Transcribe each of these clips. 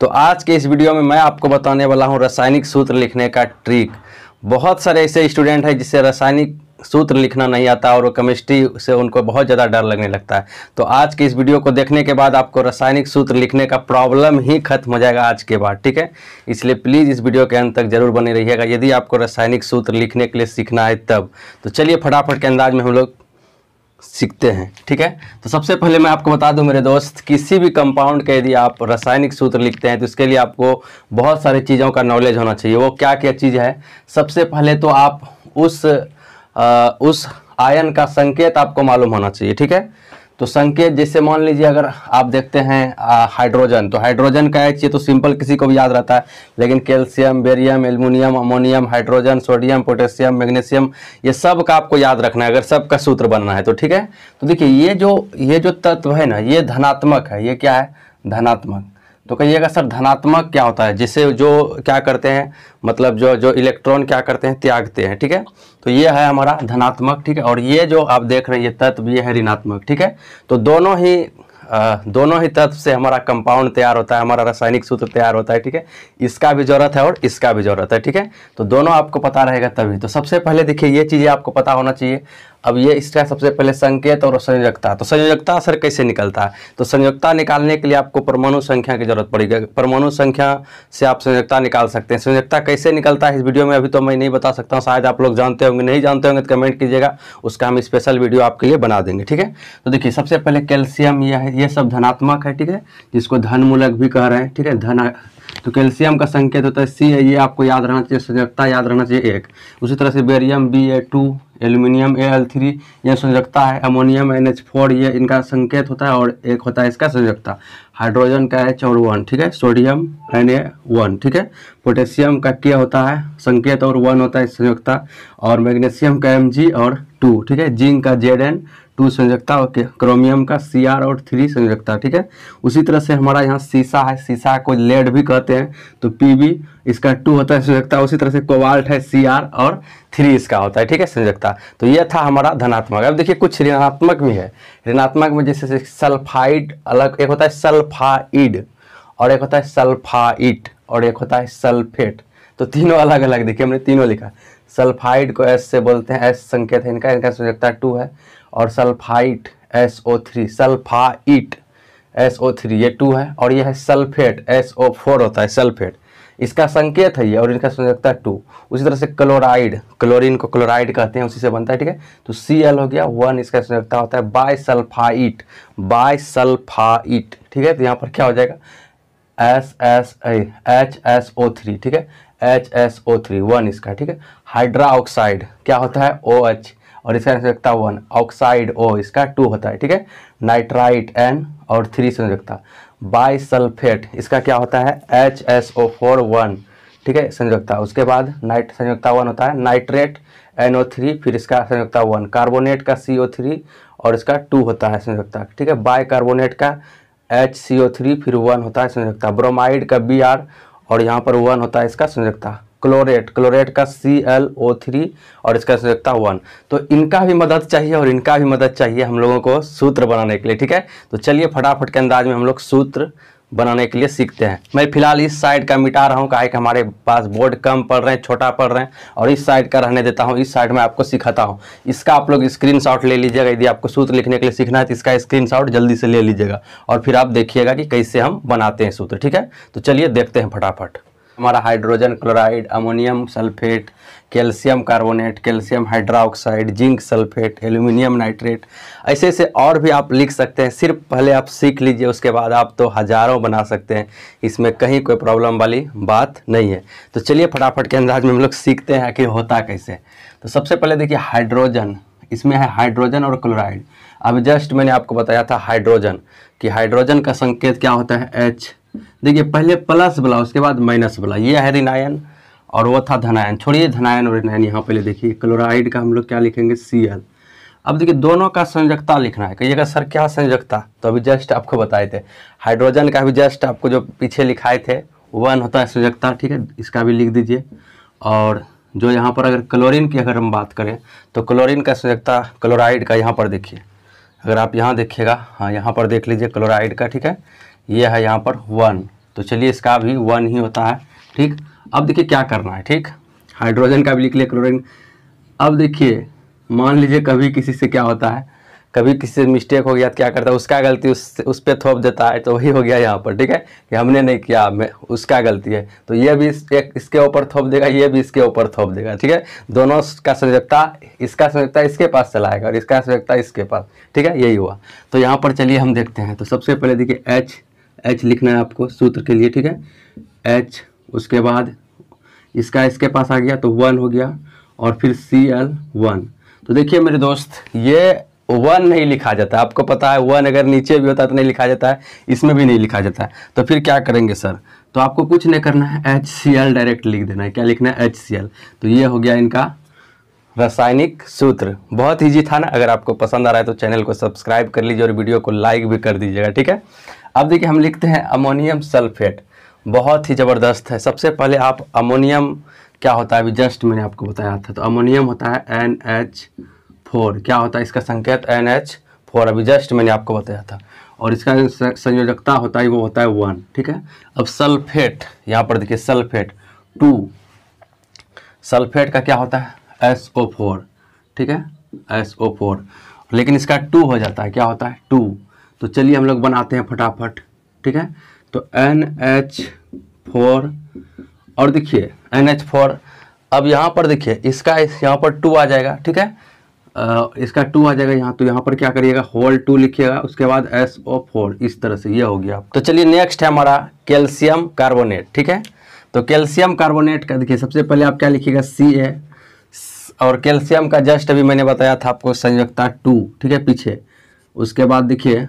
तो आज के इस वीडियो में मैं आपको बताने वाला हूं रासायनिक सूत्र लिखने का ट्रिक। बहुत सारे ऐसे स्टूडेंट हैं जिससे रासायनिक सूत्र लिखना नहीं आता और वो केमिस्ट्री से उनको बहुत ज़्यादा डर लगने लगता है। तो आज के इस वीडियो को देखने के बाद आपको रासायनिक सूत्र लिखने का प्रॉब्लम ही खत्म हो जाएगा आज के बाद, ठीक है। इसलिए प्लीज़ इस वीडियो के अंत तक जरूर बने रहिएगा यदि आपको रासायनिक सूत्र लिखने के लिए सीखना है तब। तो चलिए फटाफट के अंदाज में हम लोग सीखते हैं, ठीक है। तो सबसे पहले मैं आपको बता दूं मेरे दोस्त, किसी भी कंपाउंड के यदि आप रासायनिक सूत्र लिखते हैं तो इसके लिए आपको बहुत सारी चीज़ों का नॉलेज होना चाहिए। वो क्या क्या चीज़ है? सबसे पहले तो आप उस आयन का संकेत आपको मालूम होना चाहिए, ठीक है। तो संकेत जैसे मान लीजिए अगर आप देखते हैं हाइड्रोजन, तो हाइड्रोजन का एच ये तो सिंपल किसी को भी याद रहता है, लेकिन calcium, barium, aluminium, ammonium, hydrogen, sodium, potassium, magnesium, ये सब का आपको याद रखना है अगर सबका सूत्र बनना है तो, ठीक है। तो देखिए ये जो तत्व है ना, ये धनात्मक है। ये क्या है? धनात्मक। तो कहिएगा सर धनात्मक क्या होता है? जिसे जो क्या करते हैं, मतलब जो इलेक्ट्रॉन क्या करते हैं, त्यागते हैं, ठीक है। तो ये है हमारा धनात्मक, ठीक है। और ये जो आप देख रहे हैं ये तत्व, ये है ऋणात्मक, ठीक है। तो दोनों ही तत्व से हमारा कंपाउंड तैयार होता है, हमारा रासायनिक सूत्र तैयार होता है, ठीक है। इसका भी जरूरत है और इसका भी जरूरत है, ठीक है। तो दोनों आपको पता रहेगा तभी। तो सबसे पहले देखिए ये चीज़ें आपको पता होना चाहिए। अब ये इसका सबसे पहले संकेत और संयोजकता। तो संयोजकता सर कैसे निकलता है? तो संयोजकता निकालने के लिए आपको परमाणु संख्या की जरूरत पड़ेगी। परमाणु संख्या से आप संयोजकता निकाल सकते हैं। संयोजकता कैसे निकलता है इस वीडियो में अभी तो मैं नहीं बता सकता हूँ, शायद आप लोग जानते होंगे, नहीं जानते होंगे तो कमेंट कीजिएगा, उसका हम स्पेशल वीडियो आपके लिए बना देंगे, ठीक है। तो देखिए सबसे पहले कैल्शियम ये सब धनात्मक है, ठीक है, जिसको धन मूलक भी कह रहे हैं, ठीक है। धन, तो कैल्शियम का संकेत होता है सी है, ये आपको याद रहना चाहिए, संयोजकता याद रहना चाहिए 1। उसी तरह से बेरियम Ba2, एल्यूमिनियम Al3 यह संयोजकता है। अमोनियम NH4 ये इनका संकेत होता है और एक होता है इसका संयोजकता। हाइड्रोजन का H और 1, ठीक है। सोडियम Na1, ठीक है। पोटेशियम का K होता है संकेत और 1 होता है संयोजकता। और मैग्नीशियम का Mg और 2, ठीक है। जिंक का Zn2 संयोजकता, ओके। क्रोमियम का Cr और 3 संयोजकता, ठीक है। उसी तरह से हमारा यहाँ सीसा है, सीसा को लेड भी कहते हैं, तो Pb इसका 2 होता है संयोजकता। उसी तरह से कोबाल्ट है Cr और 3 इसका होता है, ठीक है, संयोजकता। तो ये था हमारा धनात्मक। अब देखिए कुछ ऋणात्मक भी है। ऋणात्मक में जैसे सल्फाइड अलग, एक होता है सल्फाइड और एक होता है सल्फाइट और एक होता है सल्फेट। तो तीनों अलग अलग, देखिए हमने तीनों लिखा। सल्फाइड को S से बोलते हैं, S संकेत है इनका संयोजकता 2 है। और सल्फाइट SO3, सल्फाइट SO3 ये 2 है। और ये है सल्फेट SO4 होता है सल्फेट, इसका संकेत है ये और इनका संयोजकता 2। उसी तरह से क्लोराइड, क्लोरीन को क्लोराइड कहते हैं, उसी से बनता है, ठीक है। तो Cl हो गया 1, इसका संयोजकता होता है बाइसल्फाइट, बाइसल्फाइट, ठीक है। तो यहाँ पर क्या हो जाएगा HSO3, ठीक है, HSO3 1 इसका, ठीक है। हाइड्रा ऑक्साइड क्या होता है OH और इसका संयोजकता 1। ऑक्साइड O इसका 2 होता है, ठीक है। नाइट्राइट N और 3 संयोजकता। बाइसल्फेट इसका क्या होता है HSO4 1, ठीक है, संयोजकता। उसके बाद नाइट संयोजकता 1 होता है। नाइट्रेट NO3 फिर इसका संयोजकता 1। कार्बोनेट का CO3 और इसका 2 होता है संयोजकता, ठीक है। बाइकार्बोनेट का HCO3 फिर 1 होता है संयोजकता। ब्रोमाइड का Br और यहाँ पर 1 होता है इसका संयोजकता। क्लोरेट का ClO3 और इसका संयोजकता 1। तो इनका भी मदद चाहिए और इनका भी मदद चाहिए हम लोगों को सूत्र बनाने के लिए, ठीक है। तो चलिए फटाफट के अंदाज में हम लोग सूत्र बनाने के लिए सीखते हैं। मैं फिलहाल इस साइड का मिटा रहा हूँ, काहे कि हमारे पास बोर्ड कम पढ़ रहे हैं, छोटा पढ़ रहे हैं, और इस साइड का रहने देता हूँ। इस साइड में आपको सिखाता हूँ। इसका आप लोग स्क्रीनशॉट ले लीजिएगा, यदि आपको सूत्र लिखने के लिए सीखना है तो इसका स्क्रीनशॉट जल्दी से ले लीजिएगा और फिर आप देखिएगा कि कैसे हम बनाते हैं सूत्र, ठीक है। तो चलिए देखते हैं फटाफट। हमारा hydrogen chloride, ammonium sulphate, calcium carbonate, calcium hydroxide, zinc sulphate, aluminium nitrate, ऐसे ऐसे और भी आप लिख सकते हैं। सिर्फ पहले आप सीख लीजिए, उसके बाद आप तो हज़ारों बना सकते हैं, इसमें कहीं कोई प्रॉब्लम वाली बात नहीं है। तो चलिए फटाफट के अंदाज में हम लोग सीखते हैं कि होता कैसे। तो सबसे पहले देखिए हाइड्रोजन, इसमें है हाइड्रोजन और क्लोराइड। अब जस्ट मैंने आपको बताया था हाइड्रोजन, कि हाइड्रोजन का संकेत क्या होता है H। देखिए पहले प्लस वाला उसके बाद माइनस वाला, ये है ऋणायन और वो था धनायन। छोड़िए धनायन और ऋणायन, यहाँ पहले देखिए क्लोराइड का हम लोग क्या लिखेंगे Cl। अब देखिए दोनों का संयोजकता लिखना है। कहिएगा सर क्या संयोजकता? तो अभी जस्ट आपको बताए थे। हाइड्रोजन का भी जस्ट आपको जो पीछे लिखाए थे 1 होता है संयोजकता, ठीक है, इसका भी लिख दीजिए। और जो यहाँ पर अगर क्लोरीन की अगर हम बात करें तो क्लोरीन का संयोजकता क्लोराइड का यहाँ पर देखिए, अगर आप यहाँ देखिएगा, हाँ यहाँ पर देख लीजिए क्लोराइड का, ठीक है, ये है यहाँ पर 1, तो चलिए इसका भी 1 ही होता है। ठीक, अब देखिए क्या करना है। ठीक, हाइड्रोजन का भी लिख लिया, क्लोरीन। अब देखिए मान लीजिए कभी किसी से क्या होता है, कभी किसी से मिस्टेक हो गया तो क्या करता है, उसका गलती उस पर थोप देता है, तो वही हो गया यहाँ पर। ठीक है, कि हमने नहीं किया, मैं उसका गलती है, तो ये भी इसके ऊपर थोप देगा, ये भी इसके ऊपर थोप देगा। ठीक है, दोनों का संयोजकता, इसका संयोजकता इसके पास चला आएगा और इसका संयोजकता इसके पास। ठीक है, यही हुआ। तो यहाँ पर चलिए हम देखते हैं। तो सबसे पहले देखिए H लिखना है आपको सूत्र के लिए। ठीक है, H, उसके बाद इसका इसके पास आ गया तो 1 हो गया, और फिर Cl1। तो देखिए मेरे दोस्त, ये 1 नहीं लिखा जाता है, आपको पता है 1 अगर नीचे भी होता है तो नहीं लिखा जाता है, इसमें भी नहीं लिखा जाता है। तो फिर क्या करेंगे सर, तो आपको कुछ नहीं करना है, HCl डायरेक्ट लिख देना है। क्या लिखना है, HCl। तो ये हो गया इनका रासायनिक सूत्र। बहुत ईजी था ना। अगर आपको पसंद आ रहा है तो चैनल को सब्सक्राइब कर लीजिए और वीडियो को लाइक भी कर दीजिएगा। ठीक है, अब देखिए हम लिखते हैं अमोनियम सल्फेट। बहुत ही ज़बरदस्त है। सबसे पहले आप अमोनियम क्या होता है, अभी जस्ट मैंने आपको बताया था। तो अमोनियम होता है NH4। क्या होता है इसका संकेत, NH4, अभी जस्ट मैंने आपको बताया था। और इसका संयोजकता होता है वो होता है 1। ठीक है, अब सल्फेट, यहाँ पर देखिए सल्फेट 2, सल्फेट का क्या होता है, SO4। ठीक है, SO4, लेकिन इसका 2 हो जाता है, क्या होता है 2। तो चलिए हम लोग बनाते हैं फटाफट। ठीक है, तो NH4, और देखिए NH4, अब यहाँ पर देखिए इसका यहाँ पर 2 आ जाएगा। ठीक है, इसका 2 आ जाएगा यहाँ, तो यहाँ पर क्या करिएगा, होल 2 लिखिएगा, उसके बाद SO4, इस तरह से ये हो गया। तो चलिए नेक्स्ट है हमारा कैल्शियम कार्बोनेट। ठीक है, तो कैल्शियम कार्बोनेट का देखिए सबसे पहले आप क्या लिखिएगा, Ca, और कैल्शियम का जस्ट अभी मैंने बताया था आपको संयोजकता 2। ठीक है, पीछे, उसके बाद देखिए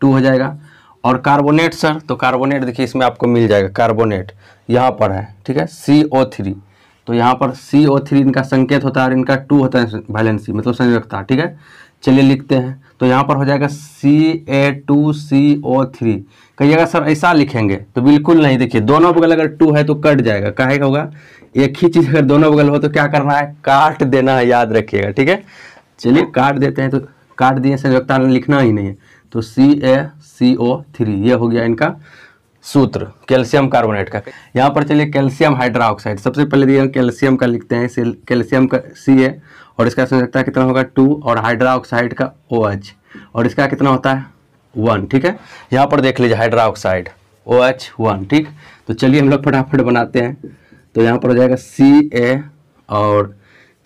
2 हो जाएगा। और कार्बोनेट सर, तो कार्बोनेट देखिए इसमें आपको मिल जाएगा, कार्बोनेट यहाँ पर है। ठीक है, CO3, तो यहाँ पर CO3 इनका संकेत होता है और इनका 2 होता है वैलेंसी, मतलब संयोजकता। ठीक है, चलिए लिखते हैं। तो यहाँ पर हो जाएगा Ca2CO3। कहिएगा सर ऐसा लिखेंगे, तो बिल्कुल नहीं। देखिए दोनों बगल अगर 2 है तो कट जाएगा, काहे का होगा, एक ही चीज़ अगर दोनों बगल हो तो क्या करना है, काट देना है, याद रखिएगा। ठीक है, चलिए काट देते हैं। तो काट दिए, संयोजकता लिखना ही नहीं है। तो CaCO3, ये हो गया इनका सूत्र कैल्शियम कार्बोनेट का। यहाँ पर चलिए कैल्शियम हाइड्रोक्साइड, सबसे पहले दिए कैल्शियम का लिखते हैं, कैल्शियम का Ca, और इसका संयोजकता कितना होगा 2, और हाइड्रोक्साइड का OH, और इसका कितना होता है 1। ठीक है, यहाँ पर देख लीजिए हाइड्रोक्साइड OH1। ठीक, तो चलिए हम लोग फटाफट बनाते हैं। तो यहाँ पर हो जाएगा Ca और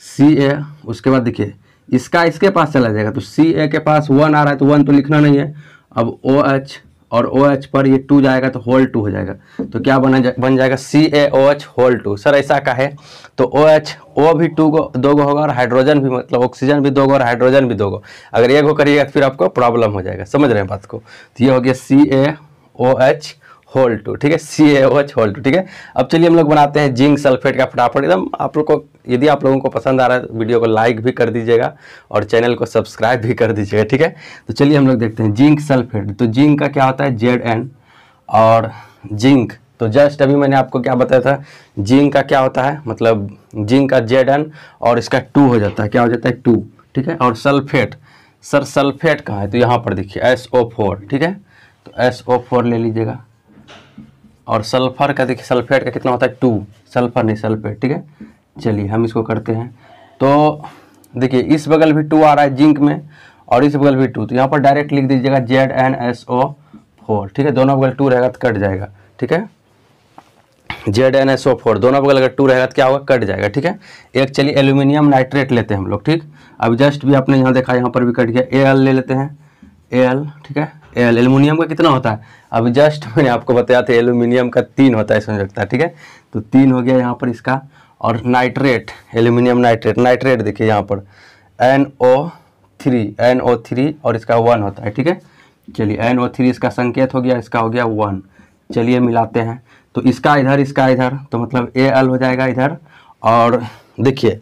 Ca, उसके बाद देखिए इसका इसके पास चला जाएगा, तो Ca के पास 1 आ रहा है, तो 1 तो लिखना नहीं है। अब OH, और OH पर ये 2 जाएगा तो होल 2 हो जाएगा। तो क्या बन जाएगा, CaOH होल 2। सर ऐसा का है, तो OH, O भी 2 गो होगा, और हाइड्रोजन भी, मतलब ऑक्सीजन भी 2 गो और हाइड्रोजन भी 2 गो। अगर 1 गो करिएगा तो फिर आपको प्रॉब्लम हो जाएगा। समझ रहे हैं बात को। तो ये हो गया CaOH होल 2। ठीक है, CaOH होल 2। ठीक है, अब चलिए हम लोग बनाते हैं जिंक सल्फेट का फटाफट एकदम। आप लोग को, यदि आप लोगों को पसंद आ रहा है तो वीडियो को लाइक भी कर दीजिएगा और चैनल को सब्सक्राइब भी कर दीजिएगा। ठीक है, तो चलिए हम लोग देखते हैं जिंक सल्फेट। तो जिंक का क्या होता है, Zn, और जिंक, तो जस्ट अभी मैंने आपको क्या बताया था, जिंक का क्या होता है, मतलब जिंक का Zn, और इसका 2 हो जाता है, क्या हो जाता है 2। ठीक है, और सल्फेट, सर सल्फेट कहाँ है, तो यहाँ पर देखिए SO4। ठीक है, तो SO4 ले लीजिएगा। और सल्फर का देखिए, सल्फेट का कितना होता है 2, सल्फर नहीं सल्फेट। ठीक है, चलिए हम इसको करते हैं। तो देखिए इस बगल भी 2 आ रहा है जिंक में, और इस बगल भी 2, तो यहाँ पर डायरेक्ट लिख दीजिएगा ZnSO4। ठीक है, दोनों बगल 2 रहेगा तो कट जाएगा। ठीक है, ZnSO4, दोनों बगल अगर 2 रहेगा तो क्या होगा, कट जाएगा। ठीक है, एक चलिए एल्यूमिनियम नाइट्रेट लेते हैं हम लोग। ठीक, अब जस्ट भी आपने यहाँ देखा, यहाँ पर भी कट गया। Al ले लेते हैं, Al। ठीक है, Al एल्यूमिनियम का कितना होता है, अब जस्ट मैंने आपको बताया था एल्यूमिनियम का 3 होता है संयोजकता। ठीक है, तो 3 हो गया यहाँ पर इसका। और नाइट्रेट, एल्यूमिनियम नाइट्रेट देखिए यहाँ पर NO3, और इसका 1 होता है। ठीक है, चलिए NO3 इसका संकेत हो गया, इसका हो गया 1। चलिए मिलाते हैं। तो इसका इधर, इसका इधर, तो मतलब Al हो जाएगा इधर। और देखिए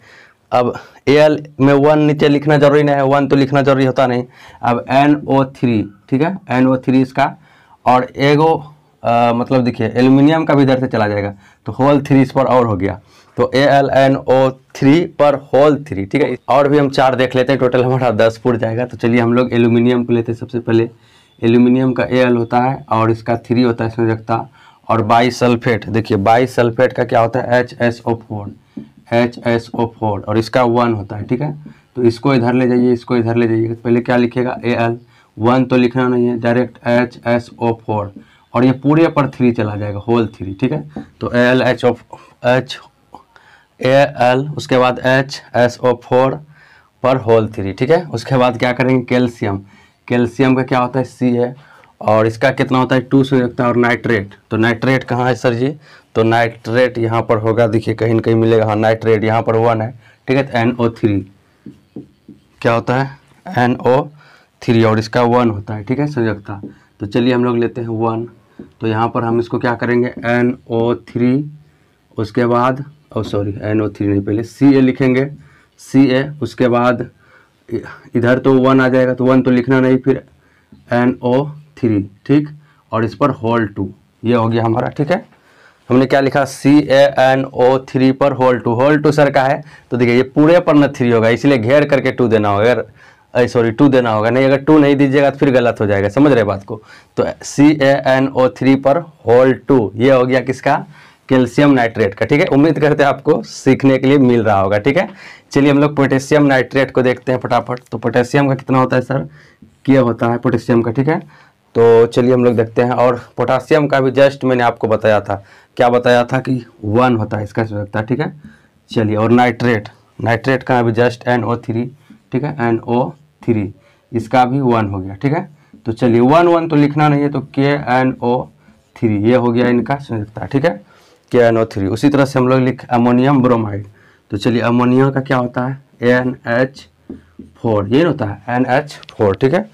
अब Al में 1 नीचे लिखना जरूरी नहीं है, 1 तो लिखना जरूरी होता नहीं। अब NO3, ठीक है, NO3 इसका, और एगो मतलब देखिए एल्यूमिनियम का भी इधर से चला जाएगा, तो होल 3 इस पर और हो गया, तो AlNO3 पर होल 3। ठीक है, और भी हम 4 देख लेते हैं, टोटल हमारा 10 फुट जाएगा। तो चलिए हम लोग एल्यूमिनियम को लेते हैं। सबसे पहले एल्यूमिनियम का Al होता है, और इसका 3 होता है संयोजकता, और बाईसल्फेट, देखिए बाईसल्फेट का क्या होता है HSO4, HSO4 और इसका 1 होता है, ठीक है। तो इसको इधर ले जाइए, इसको इधर ले जाइए, पहले क्या लिखिएगा Al, 1 तो लिखना नहीं है, डायरेक्ट HSO4 और ये पूरे पर 3 चला जाएगा, होल 3, ठीक है। तो Al उसके बाद HSO4 पर होल 3, ठीक है। उसके बाद क्या करेंगे, कैल्शियम, कैल्शियम का क्या होता है Ca और इसका कितना होता है 2 संयुक्त और नाइट्रेट। तो नाइट्रेट कहाँ है सर जी, तो नाइट्रेट यहाँ पर होगा, देखिए कहीं न कहीं मिलेगा, हाँ नाइट्रेट यहाँ पर 1 है, ठीक है। तो NO3 क्या होता है NO3 और इसका 1 होता है, ठीक है, संयुक्ता। तो चलिए हम लोग लेते हैं 1, तो यहाँ पर हम इसको क्या करेंगे NO3, उसके बाद NO3 नहीं, पहले Ca लिखेंगे, Ca उसके बाद इधर तो 1 आ जाएगा, तो 1 तो लिखना नहीं, फिर NO3, ठीक, और इस पर होल 2, ये हो गया हमारा, ठीक है। हमने क्या लिखा CaNO3 पर होल 2, होल 2 सर का है, तो देखिए ये पूरे पर न 3 होगा, इसलिए घेर करके 2 देना होगा, अगर 2 देना होगा, नहीं अगर 2 नहीं दीजिएगा तो फिर गलत हो जाएगा, समझ रहे बात को। तो CaNO3 पर होल 2, ये हो गया किसका, कैल्शियम नाइट्रेट का, ठीक है। उम्मीद करते हैं आपको सीखने के लिए मिल रहा होगा, ठीक है। चलिए हम लोग पोटेशियम नाइट्रेट को देखते हैं फटाफट। तो पोटेशियम का कितना होता है सर, क्या होता है पोटेशियम का, ठीक है। तो चलिए हम लोग देखते हैं, और पोटेशियम का भी जस्ट मैंने आपको बताया था, क्या बताया था कि 1 होता है इसका संयुक्त, ठीक है। चलिए, और नाइट्रेट, नाइट्रेट का भी जस्ट NO3, ठीक है, NO3 इसका भी 1 हो गया, ठीक है। तो चलिए 1 तो लिखना नहीं है, तो KNO3 ये हो गया इनका संयुक्त, ठीक है, KNO3। उसी तरह से हम लोग लिख अमोनियम ब्रोमाइड। तो चलिए अमोनिया का क्या होता है NH4, ये होता है NH4, ठीक है।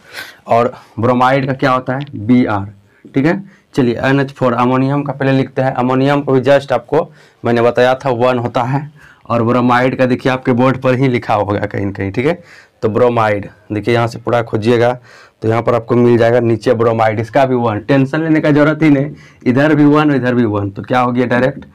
और ब्रोमाइड का क्या होता है Br, ठीक है। चलिए NH4 अमोनियम का पहले लिखते हैं, अमोनियम को भी जस्ट आपको मैंने बताया था 1 होता है, और ब्रोमाइड का देखिए आपके बोर्ड पर ही लिखा होगा कहीं न कहीं, ठीक है। तो ब्रोमाइड देखिए यहाँ से पूरा खोजिएगा तो यहाँ पर आपको मिल जाएगा नीचे ब्रोमाइड, इसका भी 1, टेंशन लेने का जरूरत ही नहीं, इधर भी 1 इधर भी 1, तो क्या हो गया डायरेक्ट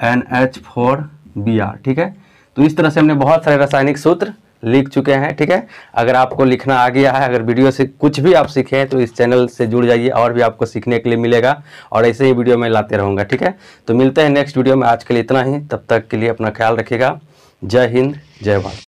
NH4Br, ठीक है। तो इस तरह से हमने बहुत सारे रासायनिक सूत्र लिख चुके हैं, ठीक है। अगर आपको लिखना आ गया है, अगर वीडियो से कुछ भी आप सीखें तो इस चैनल से जुड़ जाइए, और भी आपको सीखने के लिए मिलेगा, और ऐसे ही वीडियो मैं लाते रहूँगा, ठीक है। तो मिलते हैं नेक्स्ट वीडियो में, आज के लिए इतना ही, तब तक के लिए अपना ख्याल रखिएगा। जय हिंद, जय भारत।